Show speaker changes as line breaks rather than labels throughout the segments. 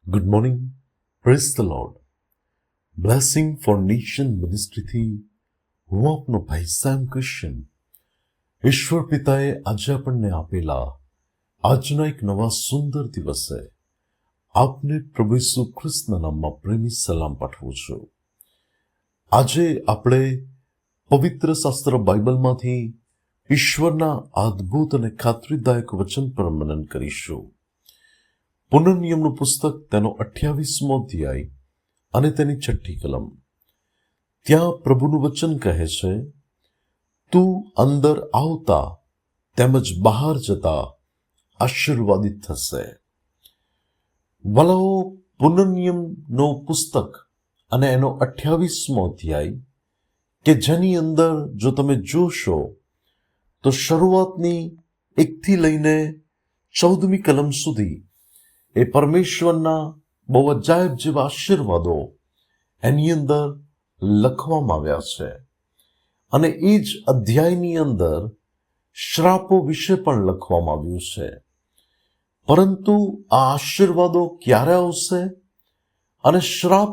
Good morning, praise the lord. Blessing for nation મિનિસ્ટ્રીથી હું આપનો ભાઈ સેમ ક્રિશ્ચન. ઈશ્વર પિતાએ આજે આપણને આપેલા આજના એક નવા સુંદર દિવસે આપને પ્રભુ ઈસુ ખ્રિસ્તના નામમાં પ્રેમી સલામ પાઠવું છું. આજે આપણે પવિત્ર શાસ્ત્ર બાઇબલમાંથી ઈશ્વરના અદ્ભુત અને ખાતરીદાયક વચન પર મનન કરીશું. પુનર્નિયમનું પુસ્તક તેનો 28મો અધ્યાય અને તેની 6ઠ્ઠી કલમ. ત્યાં પ્રભુનું વચન કહે છે, તું અંદર આવતા તેમજ બહાર જતા આશીર્વાદિત થશે. વલાઓ, પુનર્નિયમનો પુસ્તક અને એનો 28મો અધ્યાય કે જેની અંદર જો તમે જોશો તો શરૂઆતની 1થી લઈને 14મી કલમ સુધી એ પરમેશ્વરના બહુ અજાયબ જેવા આશીર્વાદો એની અંદર લખવામાં આવ્યા છે. અને એ જ અધ્યાયની અંદર શ્રાપો વિશે પણ લખવામાં આવ્યું છે. પરંતુ આ આશીર્વાદો ક્યારે આવશે અને શ્રાપ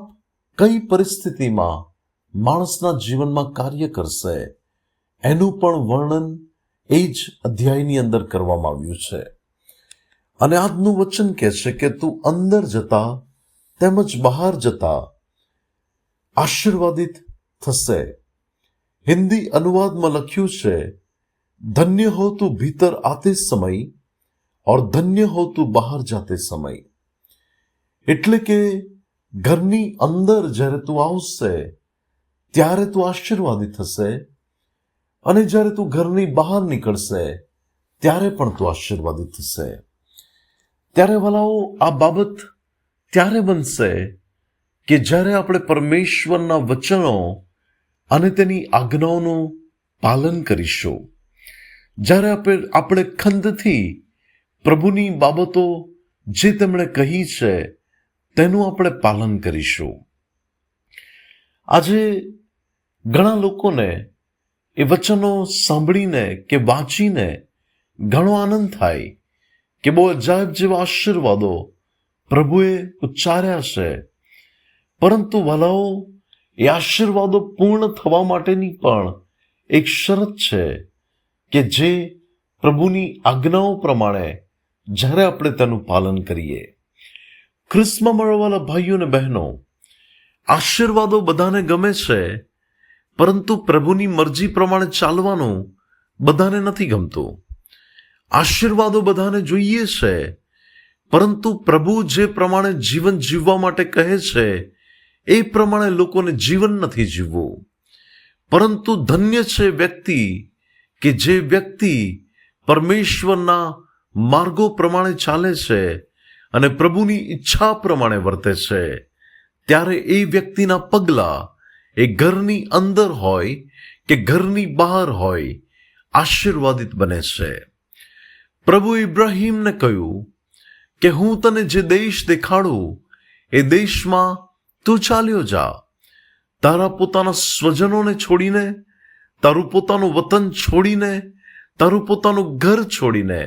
કઈ પરિસ્થિતિમાં માણસના જીવનમાં કાર્ય કરશે એનું પણ વર્ણન એ જ અધ્યાયની અંદર કરવામાં આવ્યું છે. અને આજનું વચન કહે છે કે તું અંદર જતા તેમજ બહાર જતા આશીર્વાદિત થશે. હિન્દી અનુવાદમાં લખ્યું છે, ધન્ય હો તું ભીતર આતે સમય और ધન્ય હો તું બહાર જાતે સમય. એટલે કે ઘરની અંદર જ્યારે તું આવશે ત્યારે તું આશીર્વાદિત થશે અને જ્યારે તું ઘરની બહાર નીકળશે ત્યારે પણ તું આશીર્વાદિત થશે. ત્યારે વલાઓ, આ બાબત ત્યારે બનશે કે જ્યારે આપણે પરમેશ્વરના વચનો અને તેની આજ્ઞાઓનું પાલન કરીશું. જ્યારે આપણે ખંતથી પ્રભુની બાબતો જે તેમણે કહી છે તેનું આપણે પાલન કરીશું. આજે ઘણા લોકોને એ વચનો સાંભળીને કે વાંચીને ઘણો આનંદ થાય કે બહુ અજાયબ જેવા આશીર્વાદો પ્રભુએ ઉચ્ચાર્યા છે. પરંતુ વલાઓ, એ આશીર્વાદો પૂર્ણ થવા માટેની પણ એક શરત છે કે જે પ્રભુની આજ્ઞાઓ પ્રમાણે જ્યારે આપણે તેનું પાલન કરીએ. ખ્રિસ્તમાં મળવાના ભાઈઓ અને બહેનો, આશીર્વાદો બધાને ગમે છે, પરંતુ પ્રભુની મરજી પ્રમાણે ચાલવાનું બધાને નથી ગમતું. આશીર્વાદો બધાને જોઈએ છે, પરંતુ પ્રભુ જે પ્રમાણે જીવન જીવવા માટે કહે છે એ પ્રમાણે લોકોને જીવન નથી જીવવું. પરંતુ ધન્ય છે વ્યક્તિ કે જે વ્યક્તિ પરમેશ્વરના માર્ગો પ્રમાણે ચાલે છે અને પ્રભુની ઈચ્છા પ્રમાણે વર્તે છે. ત્યારે એ વ્યક્તિના પગલાં એ ઘરની અંદર હોય કે ઘરની બહાર હોય આશીર્વાદિત બને છે. પ્રભુ ઇબ્રાહીમને કહ્યું કે હું તને જે દેશ દેખાડું એ દેશમાં તું ચાલ્યો જા. તારા પોતાના સ્વજનોને છોડીને, તારું પોતાનું વતન છોડીને, તારું પોતાનું ઘર છોડીને.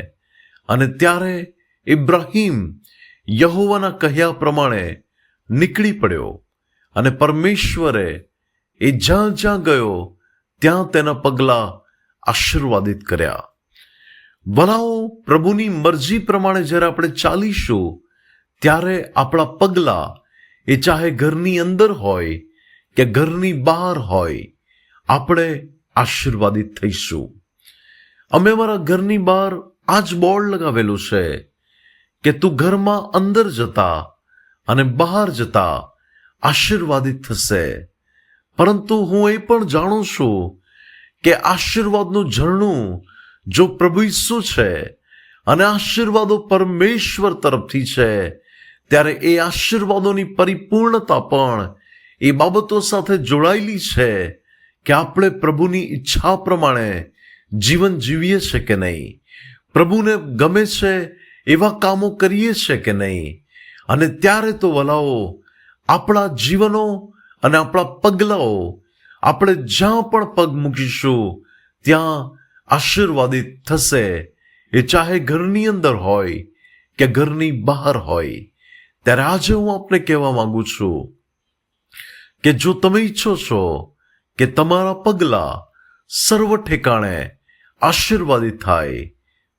અને ત્યારે ઇબ્રાહીમ યહોવાના કહ્યા પ્રમાણે નીકળી પડ્યો અને પરમેશ્વરે એ જ્યાં જ્યાં ગયો ત્યાં તેના પગલાં આશીર્વાદિત કર્યા. વલાઓ, પ્રભુની મરજી પ્રમાણે જ્યારે આપણે ચાલીશું ત્યારે આપણા પગલાં એ ચાહે ઘરની અંદર હોય કે ઘરની બહાર હોય આપણે આશીર્વાદિત થઈશું. અમે મારા ઘરની બહાર આ જ બોર્ડ લગાવેલું છે કે તું ઘરમાં અંદર જતા અને બહાર જતા આશીર્વાદિત થશે. પરંતુ હું એ પણ જાણું છું કે આશીર્વાદનું ઝરણું જો પ્રભુ ઈસુ છે અને આશીર્વાદો પરમેશ્વર તરફથી છે, ત્યારે એ આશીર્વાદોની પરિપૂર્ણતા પણ એ બાબતો સાથે જોડાયેલી છે કે આપણે પ્રભુની ઈચ્છા પ્રમાણે જીવન જીવીએ છે કે નહીં, પ્રભુને ગમે છે એવા કામો કરીએ છે કે નહીં. અને ત્યારે તો વલાઓ, આપણા જીવનો અને આપણા પગલાઓ આપણે જ્યાં પણ પગ મૂકીશું ત્યાં આશીર્વાદિત થશે. એ ચાહે ઘરની અંદર હોય કે ઘરની બહાર હોય. ત્યારે આજે હું આપને કહેવા માંગુ છું કે જો તમે ઈચ્છો છો કે તમારા પગલાં સર્વ ઠેકાણે આશીર્વાદિત થાય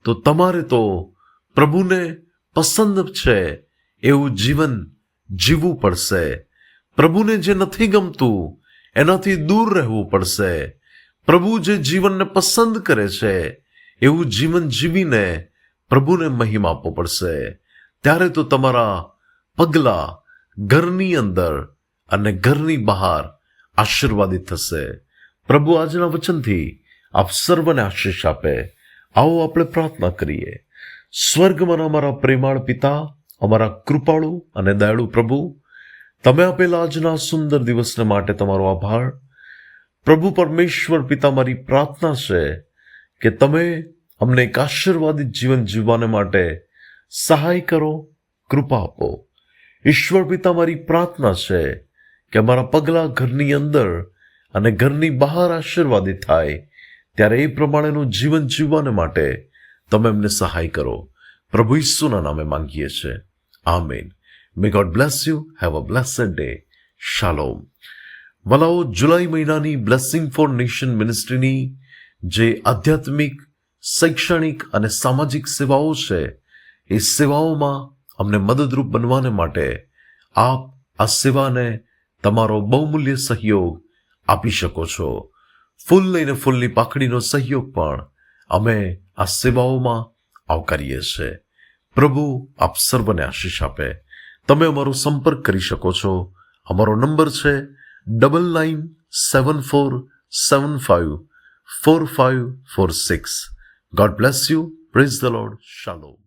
તો તમારે તો પ્રભુને પસંદ છે એવું જીવન જીવવું પડશે. પ્રભુને જે નથી ગમતું એનાથી દૂર રહેવું પડશે. પ્રભુ જે જીવનને પસંદ કરે છે એવું જીવન જીવીને પ્રભુને મહિમા આપવો પડશે. ત્યારે તો તમારા પગલાં ઘરની અંદર અને ઘરની બહાર આશીર્વાદિત થશે. પ્રભુ આજના વચનથી આપ સર્વને આશીષ આપે. આવો આપણે પ્રાર્થના કરીએ. સ્વર્ગમાં અમારા પ્રેમાળ પિતા, અમારા કૃપાળુ અને દયાળુ પ્રભુ, તમે આપેલા આજના સુંદર દિવસને માટે તમારો આભાર. પ્રભુ પરમેશ્વર પિતા, મારી પ્રાર્થના છે કે તમે અમને એક આશીર્વાદિત જીવન જીવવાને માટે સહાય કરો, કૃપા આપો. ઈશ્વર પિતા, મારી પ્રાર્થના છે કે અમારા પગલાં ઘરની અંદર અને ઘરની બહાર આશીર્વાદિત થાય, ત્યારે એ પ્રમાણેનું જીવન જીવવાને માટે તમે એમને સહાય કરો. પ્રભુ ઈસુના નામે માંગીએ છીએ. Amen. May God bless you. Have a blessed day. શાલોમ. વલાઓ, જુલાઈ મહિનાની બ્લેસિંગ ફોર નેશન મિનિસ્ટ્રીની જે આધ્યાત્મિક, શૈક્ષણિક અને સામાજિક સેવાઓ છે, એ સેવાઓમાં અમને મદદરૂપ બનવાને માટે આપ આ સેવાને તમારો બહુમૂલ્ય સહયોગ આપી શકો છો. ફૂલ લઈને ફૂલની પાખડીનો સહયોગ પણ અમે આ સેવાઓમાં આવકારીએ છીએ. પ્રભુ આપ સર્વને આશીષ આપે. તમે અમારો સંપર્ક કરી શકો છો. અમારો નંબર છે 9974754546. God bless you. Praise the lord. શાલોમ.